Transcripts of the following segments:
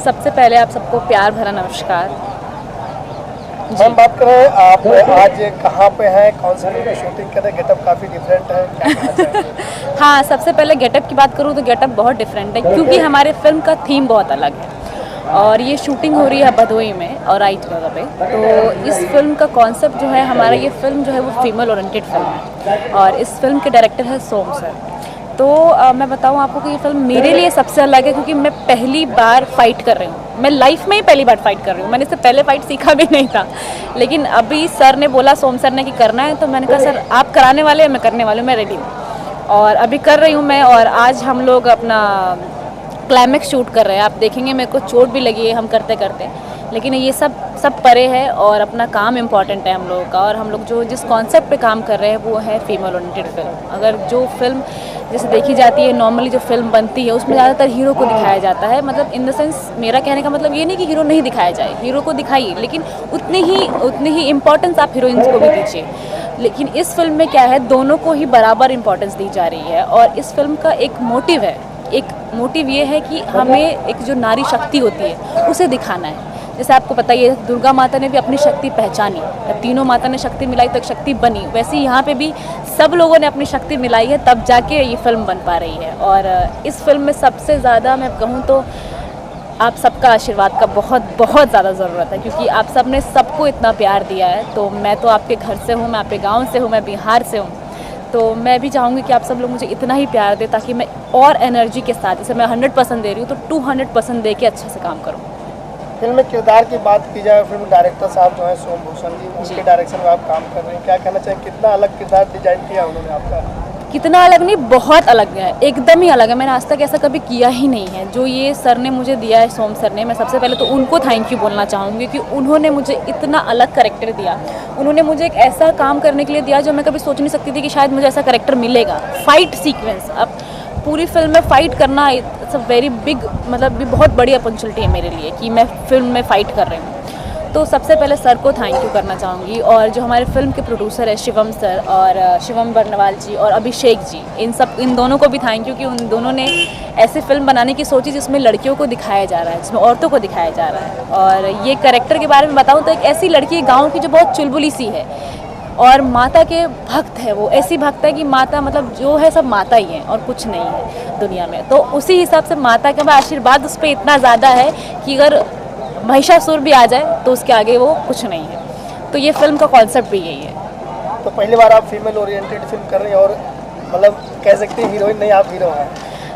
सबसे पहले आप सबको प्यार भरा नमस्कार। हम बात करें आप आज कहाँ पे हैं, कौन सी फिल्म की शूटिंग कर रहे हैं? गेटअप काफ़ी डिफरेंट है, क्या कहना चाहेंगे? हाँ, सबसे पहले गेटअप की बात करूँ तो गेटअप बहुत डिफरेंट है क्योंकि हमारे फिल्म का थीम बहुत अलग है और ये शूटिंग हो रही है भदोई में और राइट जगह पे। तो इस फिल्म का कॉन्सेप्ट जो है, हमारा ये फिल्म जो है वो फीमेल ओरिएंटेड फिल्म है और इस फिल्म के डायरेक्टर है सोम सर। तो मैं बताऊँ आपको कि ये फिल्म मेरे लिए सबसे अलग है क्योंकि मैं पहली बार फाइट कर रही हूँ। मैं लाइफ में ही पहली बार फाइट कर रही हूँ। मैंने इससे पहले फाइट सीखा भी नहीं था, लेकिन अभी सर ने बोला, सोम सर ने, कि करना है, तो मैंने कहा सर आप कराने वाले हैं, मैं करने वाली हूँ, मैं रेडी हूँ और अभी कर रही हूँ मैं। और आज हम लोग अपना क्लाइमेक्स शूट कर रहे हैं। आप देखेंगे मेरे को चोट भी लगी है हम करते करते, लेकिन ये सब परे है और अपना काम इम्पॉर्टेंट है हम लोगों का। और हम लोग जो जिस कॉन्सेप्ट पे काम कर रहे हैं वो है फीमेल ओरिएंटेड फिल्म। अगर जो फिल्म जैसे देखी जाती है नॉर्मली, जो फिल्म बनती है उसमें ज़्यादातर हीरो को दिखाया जाता है, मतलब इन द सेंस मेरा कहने का मतलब ये नहीं कि हीरो नहीं दिखाया जाए, हीरो को दिखाइए, लेकिन उतनी ही इम्पोर्टेंस आप हीरोइंस को भी दीजिए। लेकिन इस फिल्म में क्या है, दोनों को ही बराबर इम्पोर्टेंस दी जा रही है। और इस फिल्म का एक मोटिव ये है कि हमें एक जो नारी शक्ति होती है उसे दिखाना है। जैसे आपको पता ही है, दुर्गा माता ने भी अपनी शक्ति पहचानी, जब तीनों माता ने शक्ति मिलाई तो एक शक्ति बनी, वैसे ही यहाँ पे भी सब लोगों ने अपनी शक्ति मिलाई है, तब जाके ये फिल्म बन पा रही है। और इस फिल्म में सबसे ज़्यादा मैं कहूँ तो आप सबका आशीर्वाद का बहुत ज़्यादा ज़रूरत है क्योंकि आप सब ने सबको इतना प्यार दिया है। तो मैं तो आपके घर से हूँ, मैं आपके गाँव से हूँ, मैं बिहार से हूँ, तो मैं भी चाहूँगी कि आप सब लोग मुझे इतना ही प्यार दें ताकि मैं और एनर्जी के साथ, जैसे मैं 100% दे रही हूँ तो 200% दे के अच्छे से काम करूँ। फिल्म में किरदार की बात की जाए, फिल्म डायरेक्टर साहब जो हैं सोम भूषण जी, उनके डायरेक्शन में आप काम कर रहे हैं, क्या कहना चाहिए? कितना अलग किरदार डिजाइन किया उन्होंने आपका? कितना अलग नहीं, बहुत अलग है, एकदम ही अलग है। मैंने आज तक ऐसा कभी किया ही नहीं है जो ये सर ने मुझे दिया है, सोम सर ने। मैं सबसे पहले तो उनको थैंक यू बोलना चाहूँगी कि उन्होंने मुझे इतना अलग कैरेक्टर दिया। उन्होंने मुझे एक ऐसा काम करने के लिए दिया जो मैं कभी सोच नहीं सकती थी कि शायद मुझे ऐसा कैरेक्टर मिलेगा। फाइट सीक्वेंस, अब पूरी फिल्म में फ़ाइट करना इट्स अ वेरी बिग, मतलब भी बहुत बड़ी अपॉर्चुनिटी है मेरे लिए कि मैं फिल्म में फ़ाइट कर रही हूँ। तो सबसे पहले सर को थैंक यू करना चाहूँगी और जो हमारे फिल्म के प्रोड्यूसर है शिवम सर और शिवम बर्नवाल जी और अभिषेक जी, इन दोनों को भी थैंक यू कि उन दोनों ने ऐसी फिल्म बनाने की सोची जिसमें लड़कियों को दिखाया जा रहा है, जिसमें औरतों को दिखाया जा रहा है। और ये कैरेक्टर के बारे में बताऊँ तो एक ऐसी लड़की है गाँव की जो बहुत चुलबुली सी है और माता के भक्त है। वो ऐसी भक्त है कि माता, मतलब जो है सब माता ही है और कुछ नहीं है दुनिया में। तो उसी हिसाब से माता का आशीर्वाद उस पर इतना ज़्यादा है कि अगर महिषासुर भी आ जाए तो उसके आगे वो कुछ नहीं है। तो ये फिल्म का कॉन्सेप्ट भी यही है। तो पहली बार आप फीमेल ओरिएंटेड फिल्म कर रही हैं और मतलब कह सकते हैं हीरोइन नहीं, आप हीरो हैं।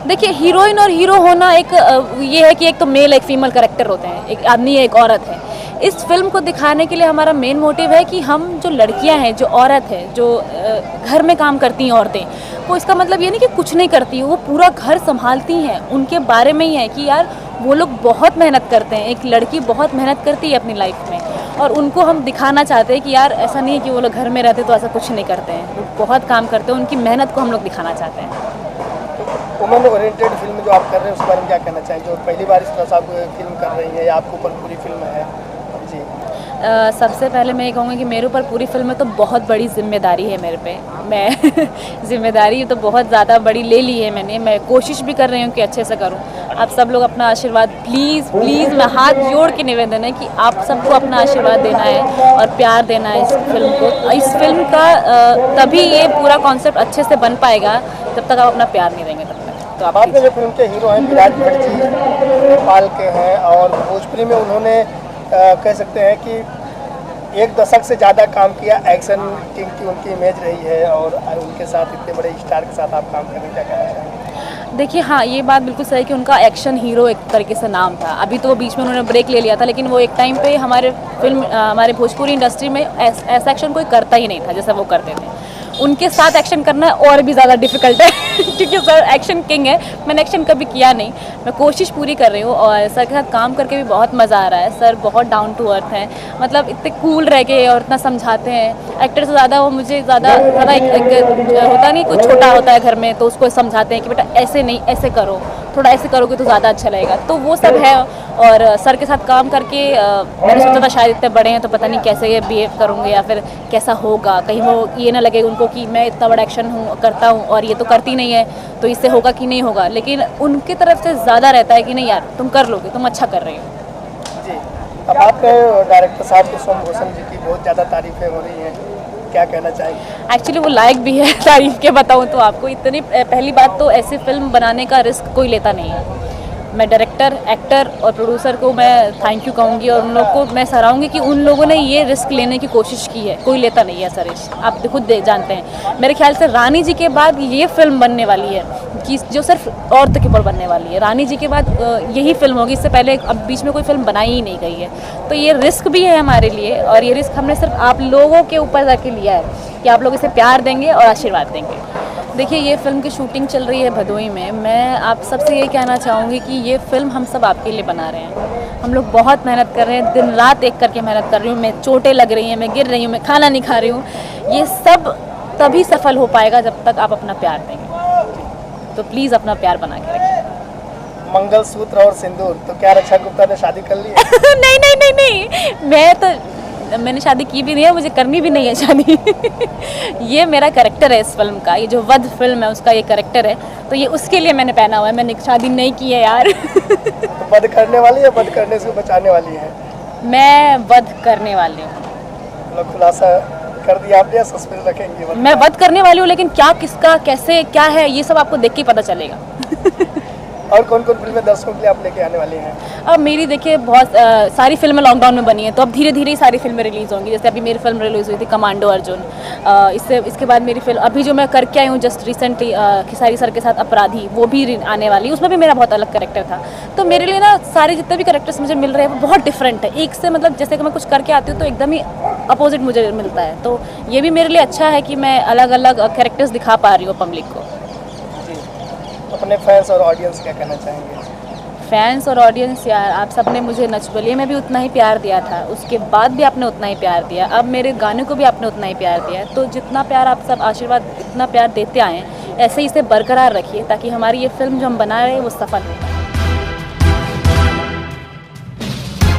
देखिए, हीरोइन और हीरो होना एक ये है कि एक तो मेल एक फीमेल कैरेक्टर होते हैं, एक आदमी है एक औरत है। इस फिल्म को दिखाने के लिए हमारा मेन मोटिव है कि हम जो लड़कियां हैं, जो औरत है, जो घर में काम करती हैं औरतें, वो इसका मतलब ये नहीं कि कुछ नहीं करती हैं, वो पूरा घर संभालती हैं। उनके बारे में ही है कि यार वो लोग बहुत मेहनत करते हैं, एक लड़की बहुत मेहनत करती है अपनी लाइफ में और उनको हम दिखाना चाहते हैं कि यार ऐसा नहीं है कि वो लोग घर में रहते तो ऐसा कुछ नहीं करते हैं, वो बहुत काम करते हैं, उनकी मेहनत को हम लोग दिखाना चाहते हैं। वुमेन ओरिएंटेड फिल्म जो आप कर रहे हैं उसके बारे में क्या कहना चाहेंगे, जो पहली बार इस तरह से आप फिल्म कर रही है या आपके ऊपर पूरी फिल्म है? जी, सबसे पहले मैं ये कहूँगी कि मेरे ऊपर पूरी फिल्म में तो बहुत बड़ी जिम्मेदारी है मेरे पे। मैं जिम्मेदारी तो बहुत ज़्यादा बड़ी ले ली है मैंने। मैं कोशिश भी कर रही हूँ कि अच्छे से करूँ। आप सब लोग अपना आशीर्वाद प्लीज़ मैं हाथ जोड़ के निवेदन है कि आप सबको अपना आशीर्वाद देना है और प्यार देना है इस फिल्म को। इस फिल्म का तभी ये पूरा कॉन्सेप्ट अच्छे से बन पाएगा जब तक आप अपना प्यार नहीं देंगे तब तक। तो आपने जो फिल्म के हीरो हैं विराट भट्ट जी नेपाल के हैं और भोजपुरी में उन्होंने कह सकते हैं कि 1 दशक से ज़्यादा काम किया। एक्शन किंग की उनकी इमेज रही है और उनके साथ इतने बड़े स्टार के साथ आप काम करने क्या कहना चाहेंगे? देखिए, हाँ, ये बात बिल्कुल सही कि उनका एक्शन हीरो एक तरीके से नाम था। अभी तो बीच में उन्होंने ब्रेक ले लिया था, लेकिन वो एक टाइम पे हमारे भोजपुरी इंडस्ट्री में ऐसा एक्शन कोई करता ही नहीं था जैसा वो करते थे। उनके साथ एक्शन करना और भी ज़्यादा डिफ़िकल्ट है क्योंकि सर एक्शन किंग है, मैंने एक्शन कभी किया नहीं। मैं कोशिश पूरी कर रही हूँ और सर के साथ काम करके भी बहुत मज़ा आ रहा है। सर बहुत डाउन टू अर्थ हैं, मतलब इतने कूल रह के और इतना समझाते हैं। एक्टर से ज़्यादा वो मुझे ज़्यादा एक होता नहीं, कोई छोटा होता है घर में तो उसको समझाते हैं कि बेटा ऐसे नहीं, ऐसे करो। थोड़ा ऐसे करोगे तो ज़्यादा अच्छा लगेगा, तो वो सब है। और सर के साथ काम करके मैंने सोचा था शायद इतने बड़े हैं तो पता नहीं कैसे ये बिहेव करूँगे या फिर कैसा होगा, कहीं वो ये ना लगे उनको कि मैं इतना बड़ा एक्शन करता हूँ और ये तो करती नहीं है, तो इससे होगा कि नहीं होगा। लेकिन उनकी तरफ से ज़्यादा रहता है कि नहीं यार तुम कर लोगे, तुम अच्छा कर रही हो। जी, अब बात करें डायरेक्टर साहब के, सोम भूषण जी की बहुत ज़्यादा तारीफें हो रही हैं, क्या कहना चाहेंगे? एक्चुअली वो लायक भी है तारीफ के बताऊँ तो आपको। इतनी पहली बात तो ऐसी फिल्म बनाने का रिस्क कोई लेता नहीं है। मैं डायरेक्टर, एक्टर और प्रोड्यूसर को मैं थैंक यू कहूँगी और उन लोग को मैं सराहूँगी कि उन लोगों ने ये रिस्क लेने की कोशिश की है। कोई लेता नहीं है सर, आप खुद जानते हैं। मेरे ख्याल से रानी जी के बाद ये फिल्म बनने वाली है कि जो सिर्फ औरत के ऊपर बनने वाली है। रानी जी के बाद यही फिल्म होगी, इससे पहले अब बीच में कोई फिल्म बनाई ही नहीं गई है। तो ये रिस्क भी है हमारे लिए और ये रिस्क हमने सिर्फ आप लोगों के ऊपर जाके लिया है कि आप लोग इसे प्यार देंगे और आशीर्वाद देंगे। देखिए, ये फ़िल्म की शूटिंग चल रही है भदोई में। मैं आप सबसे ये कहना चाहूँगी कि ये फ़िल्म हम सब आपके लिए बना रहे हैं। हम लोग बहुत मेहनत कर रहे हैं, दिन रात एक करके मेहनत कर रही हूँ मैं। चोटें लग रही हैं, मैं गिर रही हूँ, मैं खाना नहीं खा रही हूँ। ये सब तभी सफल हो पाएगा जब तक आप अपना प्यार देंगे। तो प्लीज़ अपना प्यार बना के रखिए। मंगलसूत्र और सिंदूर, तो क्या रक्षा गुप्ता ने शादी कर ली है? नहीं नहीं नहीं नहीं, मैंने शादी की भी नहीं है, मुझे करनी भी नहीं है शादी। ये मेरा कैरेक्टर है इस फिल्म का, ये जो वध फिल्म है उसका ये कैरेक्टर है, तो ये उसके लिए मैंने पहना हुआ है। मैंने शादी नहीं की है यार। तो वध करने वाली है, वध करने से बचाने वाली है? मैं वध करने वाली हूँ। मतलब खुलासा कर दिया आपने या सस्पेंस रखेंगे? मैं वध करने वाली हूँ, लेकिन क्या, किसका, कैसे, क्या है, ये सब आपको देख के पता चलेगा। और कौन कौन फिल्में दर्शकों के लिए आप लेके आने वाली हैं? अब मेरी देखिए बहुत सारी फिल्में लॉकडाउन में बनी हैं, तो अब धीरे धीरे ही सारी फिल्में रिलीज़ होंगी। जैसे अभी मेरी फिल्म रिलीज़ हुई थी कमांडो अर्जुन। इसके बाद मेरी फिल्म अभी जो मैं करके आई हूँ जस्ट रिसेंटली खेसारी सर के साथ अपराधी, वो भी आने वाली। उसमें भी मेरा बहुत अलग कैरेक्टर था। तो मेरे लिए ना सारे जितने भी कैरेक्टर्स मुझे मिल रहे हैं वो बहुत डिफरेंट है एक से। मतलब जैसे कि मैं कुछ करके आती हूँ तो एकदम ही अपोजिट मुझे मिलता है। तो ये भी मेरे लिए अच्छा है कि मैं अलग अलग कैरेक्टर्स दिखा पा रही हूँ पब्लिक को। अपने फैंस और ऑडियंस क्या कहना चाहेंगे? फैंस और ऑडियंस, यार आप सब ने मुझे नच बलिए में भी उतना ही प्यार दिया था, उसके बाद भी आपने उतना ही प्यार दिया, अब मेरे गाने को भी आपने उतना ही प्यार दिया। तो जितना प्यार आप सब आशीर्वाद इतना प्यार देते आए हैं, ऐसे ही इसे बरकरार रखिए ताकि हमारी ये फिल्म जो हम बना रहे हैं वो सफल हो।